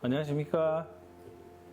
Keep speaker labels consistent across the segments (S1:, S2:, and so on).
S1: 안녕하십니까.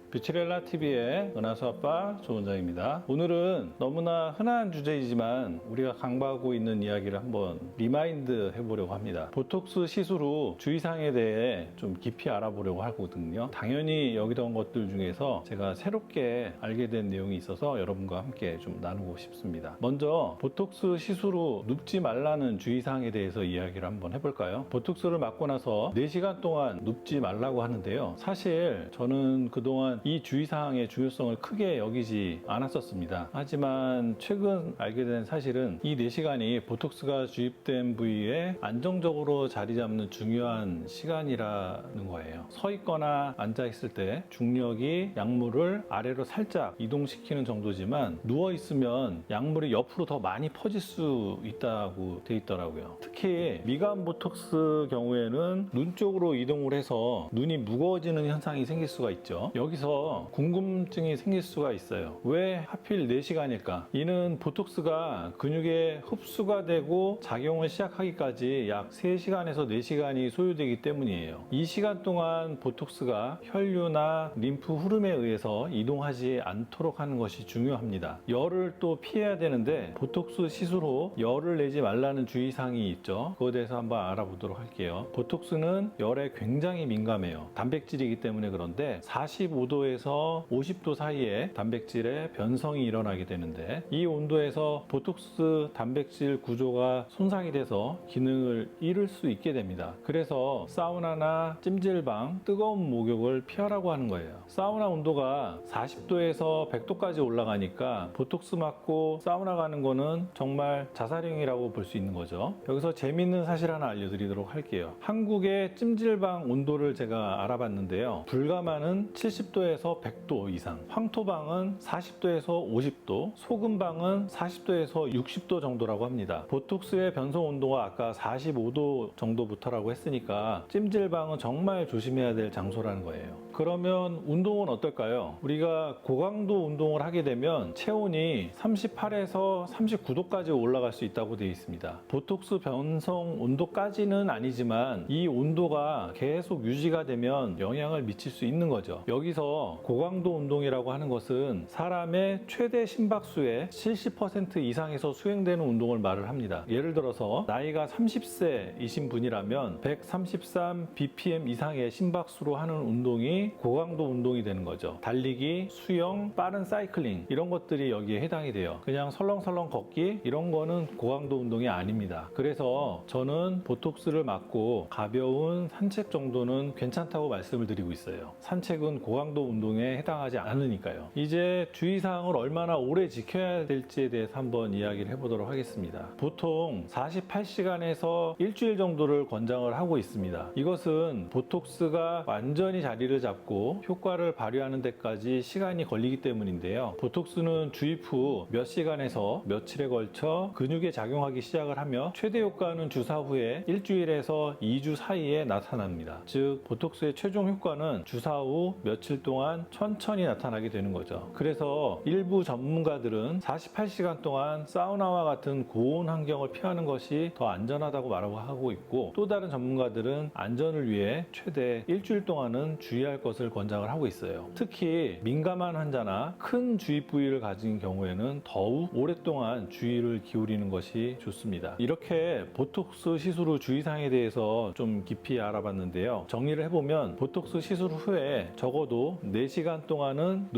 S1: 뷰티렐라TV의 은하수아빠 조원장입니다. 오늘은 너무나 흔한 주제이지만 우리가 강구하고 있는 이야기를 한번 리마인드 해보려고 합니다. 보톡스 시술 후 주의사항에 대해 좀 깊이 알아보려고 하거든요. 당연히 여기던 것들 중에서 제가 새롭게 알게 된 내용이 있어서 여러분과 함께 좀 나누고 싶습니다. 먼저 보톡스 시술 후 눕지 말라는 주의사항에 대해서 이야기를 한번 해볼까요? 보톡스를 맞고 나서 4시간 동안 눕지 말라고 하는데요. 사실 저는 그동안 이 주의사항의 중요성을 크게 여기지 않았었습니다. 하지만 최근 알게 된 사실은 이 4시간이 보톡스가 주입된 부위에 안정적으로 자리 잡는 중요한 시간이라는 거예요. 서 있거나 앉아 있을 때 중력이 약물을 아래로 살짝 이동시키는 정도지만 누워 있으면 약물이 옆으로 더 많이 퍼질 수 있다고 돼 있더라고요. 특히 미간 보톡스 경우에는 눈 쪽으로 이동을 해서 눈이 무거워지는 현상이 생길 수가 있죠. 여기서 궁금증이 생길 수가 있어요. 왜 하필 4시간일까? 이는 보톡스가 근육에 흡수가 되고 작용을 시작하기까지 약 3시간에서 4시간이 소요되기 때문이에요. 이 시간 동안 보톡스가 혈류나 림프 흐름에 의해서 이동하지 않도록 하는 것이 중요합니다. 열을 또 피해야 되는데 보톡스 시술 후 열을 내지 말라는 주의사항이 있죠. 그거에 대해서 한번 알아보도록 할게요. 보톡스는 열에 굉장히 민감해요. 단백질이기 때문에 그런데 45도에서 50도 사이에 단백질의 변성이 일어나게 되는데 이 온도에서 보톡스 단백질 구조가 손상이 돼서 기능을 잃을 수 있게 됩니다. 그래서 사우나나 찜질방, 뜨거운 목욕을 피하라고 하는 거예요. 사우나 온도가 40도에서 100도까지 올라가니까 보톡스 맞고 사우나 가는 거는 정말 자살행위라고 볼 수 있는 거죠. 여기서 재미있는 사실 하나 알려드리도록 할게요. 한국의 찜질방 온도를 제가 알아봤는데요. 불가마는 70도에서 100도 이상, 황토방은 40도에서 50도, 소금방은 40도에서 60도 정도라고 합니다. 보톡스의 변성 온도가 아까 45도 정도부터라고 했으니까 찜질방은 정말 조심해야 될 장소라는 거예요. 그러면 운동은 어떨까요? 우리가 고강도 운동을 하게 되면 체온이 38에서 39도까지 올라갈 수 있다고 되어 있습니다. 보톡스 변성 온도까지는 아니지만 이 온도가 계속 유지가 되면 영향을 미칠 수 있는 거죠. 여기서 고강도 운동이라고 하는 것은 사람의 최대 심박수의 70% 이상에서 수행되는 운동을 말을 합니다. 예를 들어서 나이가 30세이신 분이라면 133 bpm 이상의 심박수로 하는 운동이 고강도 운동이 되는 거죠. 달리기, 수영, 빠른 사이클링 이런 것들이 여기에 해당이 돼요. 그냥 설렁설렁 걷기 이런 거는 고강도 운동이 아닙니다. 그래서 저는 보톡스를 맞고 가벼운 산책 정도는 괜찮다고 말씀을 드리고 있어요. 산책은 고강도 운동에 해당하지 않으니까요. 이제 주의사항을 얼마나 오래 지켜야 될지에 대해서 한번 이야기를 해보도록 하겠습니다. 보통 48시간에서 일주일 정도를 권장을 하고 있습니다. 이것은 보톡스가 완전히 자리를 잡고 효과를 발휘하는 데까지 시간이 걸리기 때문인데요. 보톡스는 주입 후 몇 시간에서 며칠에 걸쳐 근육에 작용하기 시작을 하며 최대 효과는 주사 후에 일주일에서 2주 사이에 나타납니다. 즉 보톡스의 최종 효과는 주사 후 며칠 동안 천천히 나타나게 되는 거죠. 그래서 일부 전문가들은 48시간 동안 사우나와 같은 고온 환경을 피하는 것이 더 안전하다고 말하고 있고 또 다른 전문가들은 안전을 위해 최대 일주일 동안은 주의할 것을 권장을 하고 있어요. 특히 민감한 환자나 큰 주입 부위를 가진 경우에는 더욱 오랫동안 주의를 기울이는 것이 좋습니다. 이렇게 보톡스 시술 후 주의사항에 대해서 좀 깊이 알아봤는데요. 정리를 해보면 보톡스 시술 후에 적어도 4시간 동안은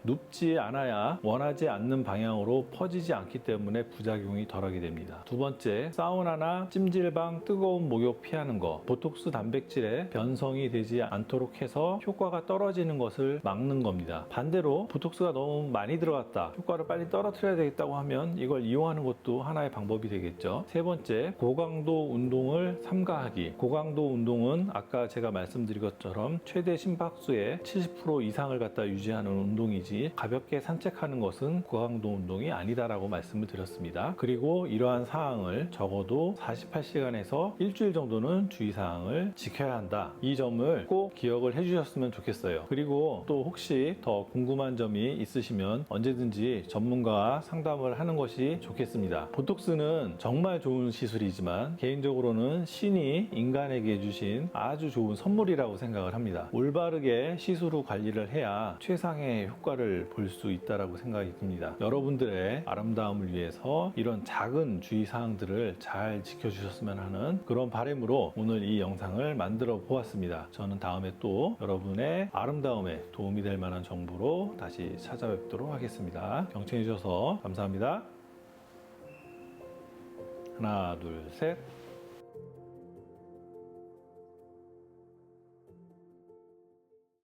S1: 눕지 않아야 원하지 않는 방향으로 퍼지지 않기 때문에 부작용이 덜하게 됩니다. 두 번째, 사우나나 찜질방 뜨거운 목욕 피하는 거, 보톡스 단백질의 변성이 되지 않도록 해서 효과가 떨어지는 것을 막는 겁니다. 반대로 보톡스가 너무 많이 들어갔다, 효과를 빨리 떨어뜨려야 되겠다고 하면 이걸 이용하는 것도 하나의 방법이 되겠죠. 세 번째, 고강도 운동을 삼가하기. 고강도 운동은 아까 제가 말씀드린 것처럼 최대 심박수의 70% 이상을 갖다 유지하는 운동이지 가볍게 산책하는 것은 고강도 운동이 아니다라고 말씀을 드렸습니다. 그리고 이러한 사항을 적어도 48시간에서 일주일 정도는 주의사항을 지켜야 한다. 이 점을 꼭 기억을 해주셨으면 좋겠어요. 그리고 또 혹시 더 궁금한 점이 있으시면 언제든지 전문가와 상담을 하는 것이 좋겠습니다. 보톡스는 정말 좋은 시술이지만 개인적으로는 신이 인간에게 주신 아주 좋은 선물이라고 생각을 합니다. 올바르게 시술 후 관리를 해야 최상의 효과를 볼 수 있다고 생각이 듭니다. 여러분들의 아름다움을 위해서 이런 작은 주의사항들을 잘 지켜주셨으면 하는 그런 바람으로 오늘 이 영상을 만들어 보았습니다. 저는 다음에 또 여러분의 아름다움에 도움이 될 만한 정보로 다시 찾아뵙도록 하겠습니다. 경청해 주셔서 감사합니다. 하나, 둘, 셋.